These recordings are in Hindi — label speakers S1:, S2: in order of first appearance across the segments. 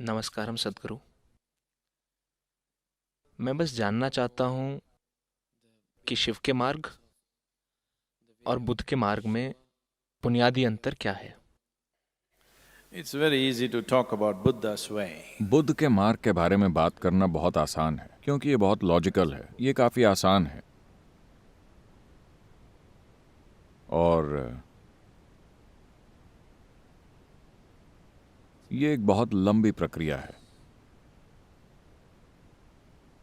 S1: नमस्कारम सदगुरु। मैं बस जानना चाहता हूँ कि शिव के मार्ग और बुद्ध के मार्ग में बुनियादी अंतर क्या है।
S2: It's very easy to talk about Buddha's way.
S3: Buddha के मार्ग के बारे में बात करना बहुत आसान है क्योंकि ये बहुत लॉजिकल है, ये काफी आसान है और ये एक बहुत लंबी प्रक्रिया है।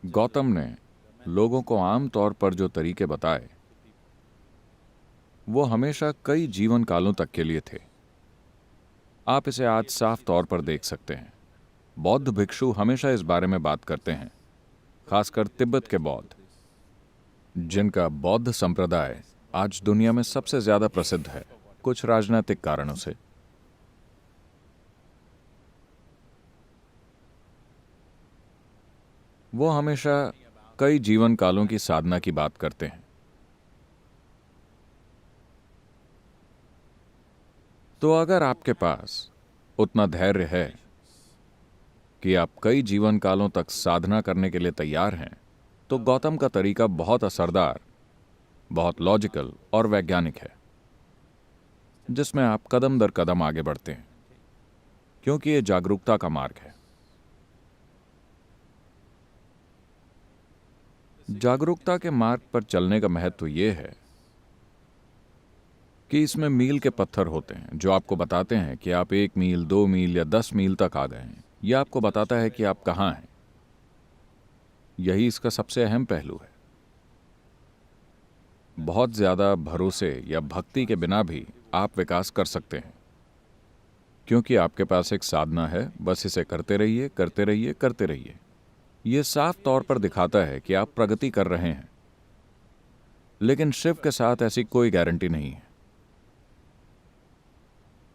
S3: गौतम ने लोगों को आम तौर पर जो तरीके बताए वो हमेशा कई जीवन कालों तक के लिए थे। आप इसे आज साफ तौर पर देख सकते हैं। बौद्ध भिक्षु हमेशा इस बारे में बात करते हैं, खासकर तिब्बत के बौद्ध, जिनका बौद्ध संप्रदाय आज दुनिया में सबसे ज्यादा प्रसिद्ध है, कुछ राजनीतिक कारणों से। वो हमेशा कई जीवन कालों की साधना की बात करते हैं। तो अगर आपके पास उतना धैर्य है कि आप कई जीवन कालों तक साधना करने के लिए तैयार हैं, तो गौतम का तरीका बहुत असरदार, बहुत लॉजिकल और वैज्ञानिक है, जिसमें आप कदम दर कदम आगे बढ़ते हैं, क्योंकि ये जागरूकता का मार्ग है। जागरूकता के मार्ग पर चलने का महत्व यह है कि इसमें मील के पत्थर होते हैं जो आपको बताते हैं कि आप 1 मील, 2 मील या 10 मील तक आ गए हैं। यह आपको बताता है कि आप कहां हैं। यही इसका सबसे अहम पहलू है। बहुत ज्यादा भरोसे या भक्ति के बिना भी आप विकास कर सकते हैं, क्योंकि आपके पास एक साधना है। बस इसे करते रहिए, करते रहिए, करते रहिए। यह साफ तौर पर दिखाता है कि आप प्रगति कर रहे हैं। लेकिन शिव के साथ ऐसी कोई गारंटी नहीं है,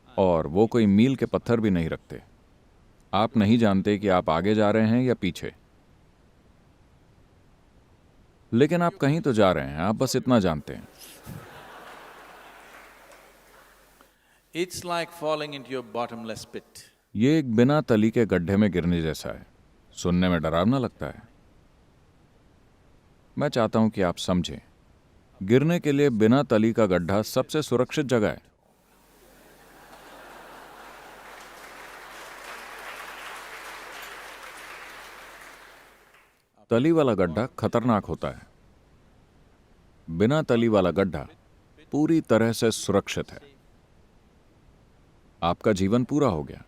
S3: और वो कोई मील के पत्थर भी नहीं रखते। आप नहीं जानते कि आप आगे जा रहे हैं या पीछे, लेकिन आप कहीं तो जा रहे हैं, आप बस इतना जानते हैं।
S2: It's like falling into your bottomless pit.
S3: ये एक बिना तली के गड्ढे में गिरने जैसा है। सुनने में डरावना लगता है। मैं चाहता हूं कि आप समझें, गिरने के लिए बिना तली का गड्ढा सबसे सुरक्षित जगह है। तली वाला गड्ढा खतरनाक होता है। बिना तली वाला गड्ढा पूरी तरह से सुरक्षित है। आपका जीवन पूरा हो गया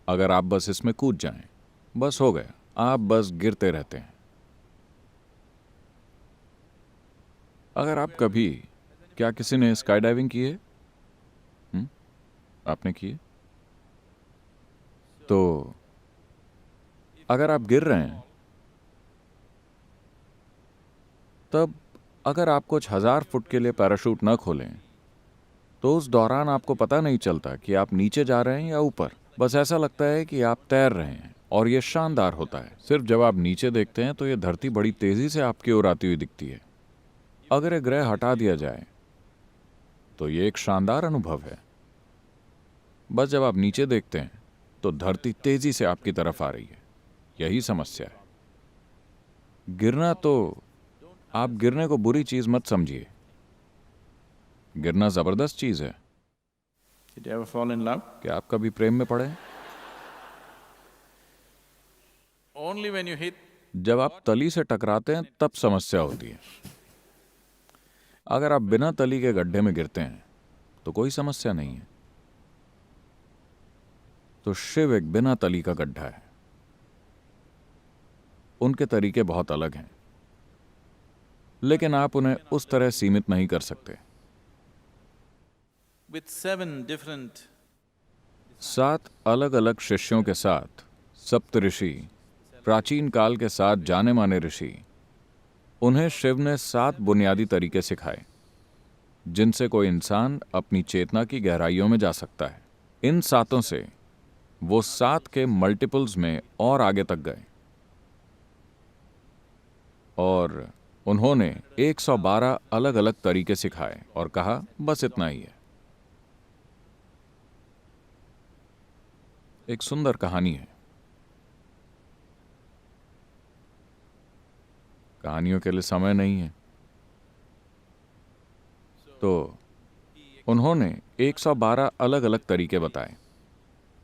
S3: अगर आप बस इसमें कूद जाएं। बस हो गया, आप बस गिरते रहते हैं। अगर आप कभी, क्या किसी ने स्काई डाइविंग की है? आपने की है? तो अगर आप गिर रहे हैं, तब अगर आप कुछ 1000 फुट के लिए पैराशूट न खोलें, तो उस दौरान आपको पता नहीं चलता कि आप नीचे जा रहे हैं या ऊपर। बस ऐसा लगता है कि आप तैर रहे हैं, और यह शानदार होता है। सिर्फ जब आप नीचे देखते हैं तो यह धरती बड़ी तेजी से आपकी ओर आती हुई दिखती है। अगर यह ग्रह हटा दिया जाए तो यह एक शानदार अनुभव है। बस जब आप नीचे देखते हैं तो धरती तेजी से आपकी तरफ आ रही है। यही समस्या है। गिरना, तो आप गिरने को बुरी चीज मत समझिए। गिरना जबरदस्त चीज है।
S2: Did you ever fall in love?
S3: क्या आप कभी प्रेम में पड़े?
S2: Only when you hit.
S3: जब आप तली से टकराते हैं तब समस्या होती है। अगर आप बिना तली के गड्ढे में गिरते हैं तो कोई समस्या नहीं है। तो शिव एक बिना तली का गड्ढा है। उनके तरीके बहुत अलग हैं, लेकिन आप उन्हें उस तरह सीमित नहीं कर सकते।
S2: With 7 different
S3: 7 अलग अलग शिष्यों के साथ सप्त ऋषि, प्राचीन काल के 7 जाने माने ऋषि, उन्हें शिव ने 7 बुनियादी तरीके सिखाए जिनसे कोई इंसान अपनी चेतना की गहराइयों में जा सकता है। इन 7 से वो 7 के मल्टीपल्स में और आगे तक गए, और उन्होंने 112 अलग अलग तरीके सिखाए और कहा बस इतना ही है। एक सुंदर कहानी है। कहानियों के लिए समय नहीं है। तो उन्होंने 112 अलग अलग तरीके बताए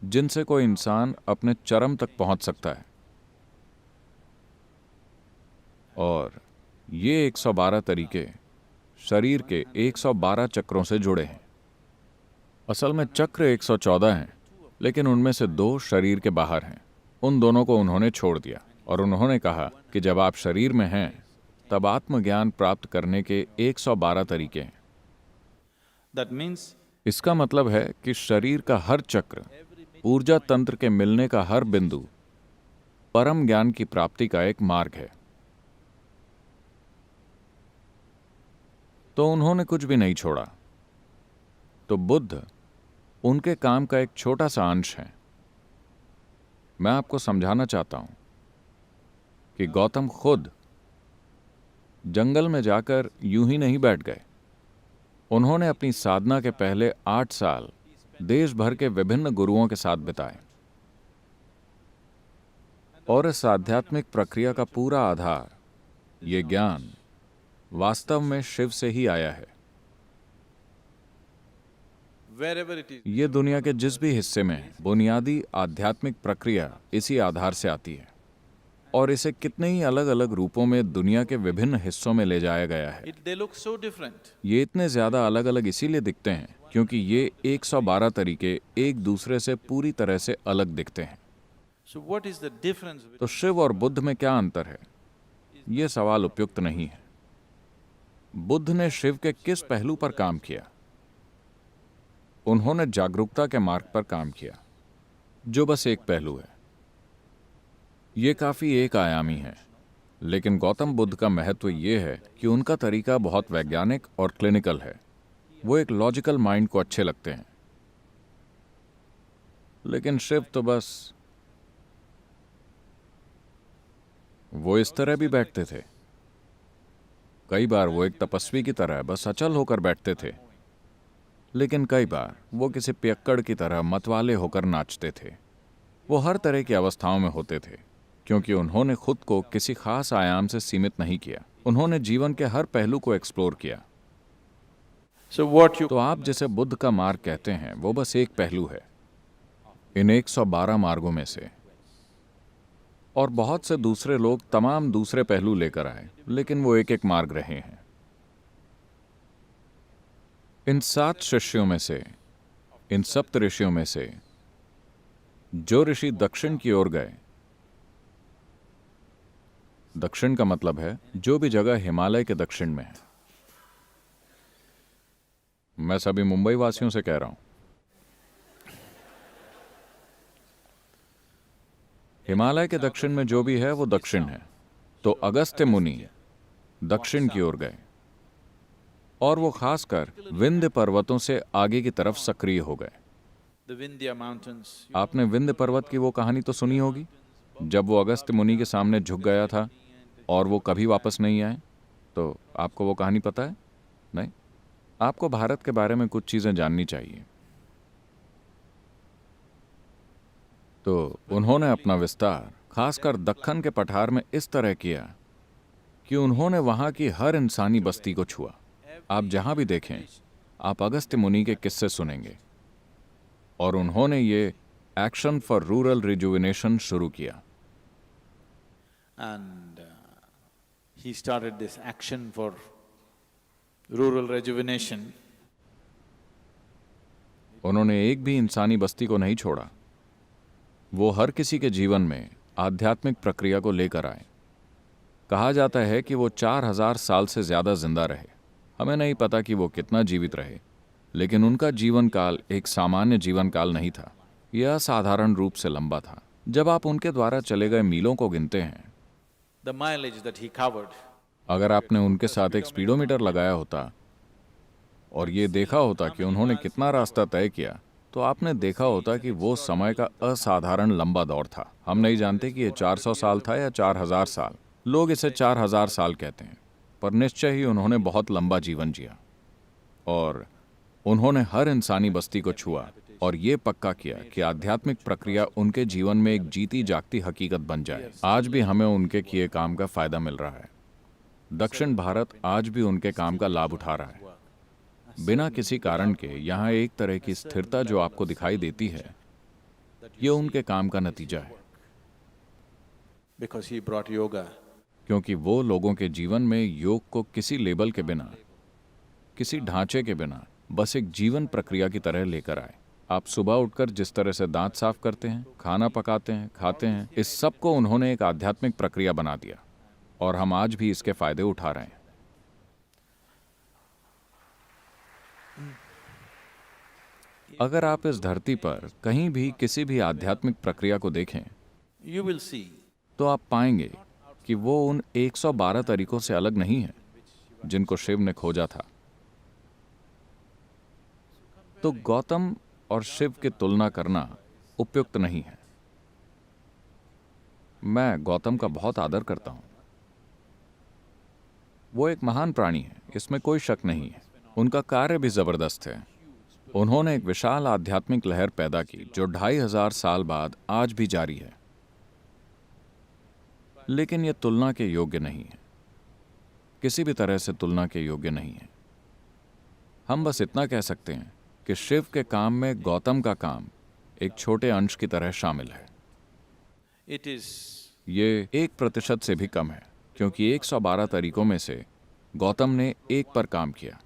S3: जिनसे कोई इंसान अपने चरम तक पहुंच सकता है, और ये 112 तरीके शरीर के 112 चक्रों से जुड़े हैं। असल में चक्र 114 हैं, लेकिन उनमें से 2 शरीर के बाहर हैं। उन दोनों को उन्होंने छोड़ दिया और उन्होंने कहा कि जब आप शरीर में हैं तब आत्मज्ञान प्राप्त करने के 112 तरीके हैं।
S2: That means
S3: इसका मतलब है कि शरीर का हर चक्र, ऊर्जा तंत्र के मिलने का हर बिंदु परम ज्ञान की प्राप्ति का एक मार्ग है। तो उन्होंने कुछ भी नहीं छोड़ा। तो बुद्ध उनके काम का एक छोटा सा अंश है। मैं आपको समझाना चाहता हूं कि गौतम खुद जंगल में जाकर यूं ही नहीं बैठ गए। उन्होंने अपनी साधना के पहले 8 साल देश भर के विभिन्न गुरुओं के साथ बिताए, और इस आध्यात्मिक प्रक्रिया का पूरा आधार, ये ज्ञान, वास्तव में शिव से ही आया है।
S2: wherever it is,
S3: ये दुनिया के जिस भी हिस्से में है, बुनियादी आध्यात्मिक प्रक्रिया इसी आधार से आती है, और इसे कितने ही अलग अलग रूपों में दुनिया के विभिन्न हिस्सों में ले जाया गया है।
S2: they look so different.
S3: ये इतने ज्यादा अलग अलग इसीलिए दिखते हैं क्योंकि ये 112 तरीके एक दूसरे से पूरी तरह से अलग दिखते हैं।
S2: So what is the difference?
S3: तो शिव और बुद्ध में क्या अंतर है? ये सवाल उपयुक्त नहीं है। बुद्ध ने शिव के किस पहलू पर काम किया? उन्होंने जागरूकता के मार्ग पर काम किया, जो बस एक पहलू है। ये काफी एक आयामी है, लेकिन गौतम बुद्ध का महत्व ये है कि उनका तरीका बहुत वैज्ञानिक और क्लिनिकल है। वो एक लॉजिकल माइंड को अच्छे लगते हैं। लेकिन शिव तो बस वो इस तरह भी बैठते थे। कई बार वो एक तपस्वी की तरह बस अचल होकर बैठते थे, लेकिन कई बार वो किसी पियक्कड़ की तरह मतवाले होकर नाचते थे। वो हर तरह की अवस्थाओं में होते थे, क्योंकि उन्होंने खुद को किसी खास आयाम से सीमित नहीं किया। उन्होंने जीवन के हर पहलू को एक्सप्लोर किया।
S2: So what you
S3: तो आप जिसे बुद्ध का मार्ग कहते हैं वो बस एक पहलू है इन 112 मार्गों में से, और बहुत से दूसरे लोग तमाम दूसरे पहलू लेकर आए, लेकिन वो एक एक मार्ग रहे हैं। इन 7 शिष्यों में से, इन सप्त ऋषियों में से जो ऋषि दक्षिण की ओर गए, दक्षिण का मतलब है जो भी जगह हिमालय के दक्षिण में है। मैं सभी मुंबई वासियों से कह रहा हूं, हिमालय के दक्षिण में जो भी है वो दक्षिण है। तो अगस्त्य मुनि दक्षिण की ओर गए, और वो खासकर विंध्य पर्वतों से आगे की तरफ सक्रिय हो गए।
S2: the Vindhya mountains,
S3: आपने विंध्य पर्वत की वो कहानी तो सुनी होगी, जब वो अगस्त्य मुनि के सामने झुक गया था और वो कभी वापस नहीं आए। तो आपको वो कहानी पता है? नहीं? आपको भारत के बारे में कुछ चीजें जाननी चाहिए। तो उन्होंने अपना विस्तार खासकर दक्कन के पठार में इस तरह किया कि उन्होंने वहां की हर इंसानी बस्ती को छुआ। आप जहां भी देखें, आप अगस्त्य मुनि के किस्से सुनेंगे। और उन्होंने ये एक्शन फॉर रूरल रिजुविनेशन शुरू किया।
S2: and he started this action for rural rejuvenation.
S3: उन्होंने एक भी इंसानी बस्ती को नहीं छोड़ा। वो हर किसी के जीवन में आध्यात्मिक प्रक्रिया को लेकर आए। कहा जाता है कि वो 4000 साल से ज्यादा जिंदा रहे। हमें नहीं पता कि वो कितना जीवित रहे, लेकिन उनका जीवन काल एक सामान्य जीवन काल नहीं था। यह असाधारण रूप से लंबा था। जब आप उनके द्वारा चले गए मीलों को गिनते हैं,
S2: The mileage that he covered,
S3: अगर आपने उनके साथ एक स्पीडोमीटर लगाया होता और ये देखा होता कि उन्होंने कितना रास्ता तय किया, तो आपने देखा होता कि वो समय का असाधारण लंबा दौर था। हम नहीं जानते कि ये 400 साल था या 4000 साल। लोग इसे 4000 साल कहते हैं, पर निश्चय ही उन्होंने बहुत लंबा जीवन जिया। और उन्होंने हर इंसानी बस्ती को छुआ और ये पक्का किया कि आध्यात्मिक प्रक्रिया उनके जीवन में एक जीती जागती हकीकत बन जाए। आज भी हमें उनके किए काम का फायदा मिल रहा है। दक्षिण भारत आज भी उनके काम का लाभ उठा रहा है। बिना किसी कारण के यहाँ एक तरह की स्थिरता जो आपको दिखाई देती है, ये उनके काम का नतीजा है।
S2: Because he brought yoga.
S3: क्योंकि वो लोगों के जीवन में योग को किसी लेबल के बिना, किसी ढांचे के बिना, बस एक जीवन प्रक्रिया की तरह लेकर आए। आप सुबह उठकर जिस तरह से दांत साफ करते हैं, खाना पकाते हैं, खाते हैं, इस सब को उन्होंने एक आध्यात्मिक प्रक्रिया बना दिया और हम आज भी इसके फायदे उठा रहे हैं। अगर आप इस धरती पर कहीं भी किसी भी आध्यात्मिक प्रक्रिया को देखें,
S2: You will see
S3: तो आप पाएंगे कि वो उन 112 तरीकों से अलग नहीं है जिनको शिव ने खोजा था। तो गौतम और शिव की तुलना करना उपयुक्त नहीं है। मैं गौतम का बहुत आदर करता हूं। वो एक महान प्राणी है, इसमें कोई शक नहीं है। उनका कार्य भी जबरदस्त है। उन्होंने एक विशाल आध्यात्मिक लहर पैदा की जो 2500 साल बाद आज भी जारी है। लेकिन यह तुलना के योग्य नहीं है, किसी भी तरह से तुलना के योग्य नहीं है। हम बस इतना कह सकते हैं कि शिव के काम में गौतम का काम एक छोटे अंश की तरह शामिल है।
S2: it is
S3: ये 1% से भी कम है, क्योंकि 112 तरीकों में से गौतम ने एक पर काम किया।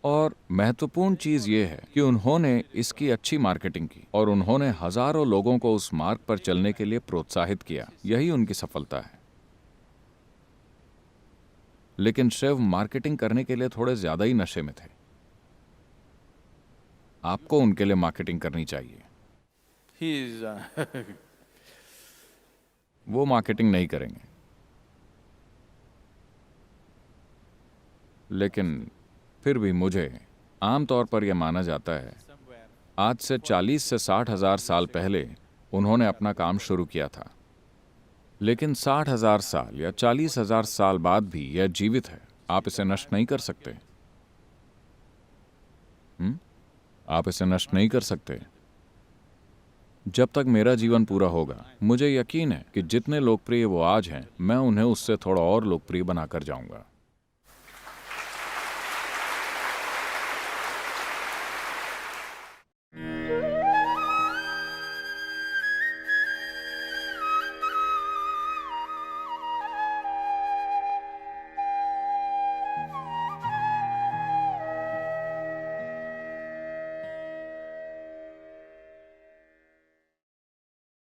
S3: और महत्वपूर्ण चीज ये है कि उन्होंने इसकी अच्छी मार्केटिंग की और उन्होंने हजारों लोगों को उस मार्ग पर चलने के लिए प्रोत्साहित किया। यही उनकी सफलता है। लेकिन शिव मार्केटिंग करने के लिए थोड़े ज्यादा ही नशे में थे। आपको उनके लिए मार्केटिंग करनी चाहिए।
S2: he is
S3: वो मार्केटिंग नहीं करेंगे। लेकिन फिर भी मुझे आमतौर पर यह माना जाता है, आज से 40 से 60 हजार साल पहले उन्होंने अपना काम शुरू किया था। लेकिन 60,000 साल या 40,000 साल बाद भी यह जीवित है। आप इसे नष्ट नहीं कर सकते। आप इसे नष्ट नहीं कर सकते। जब तक मेरा जीवन पूरा होगा, मुझे यकीन है कि जितने लोकप्रिय वो आज हैं, मैं उन्हें उससे थोड़ा और लोकप्रिय बनाकर जाऊंगा।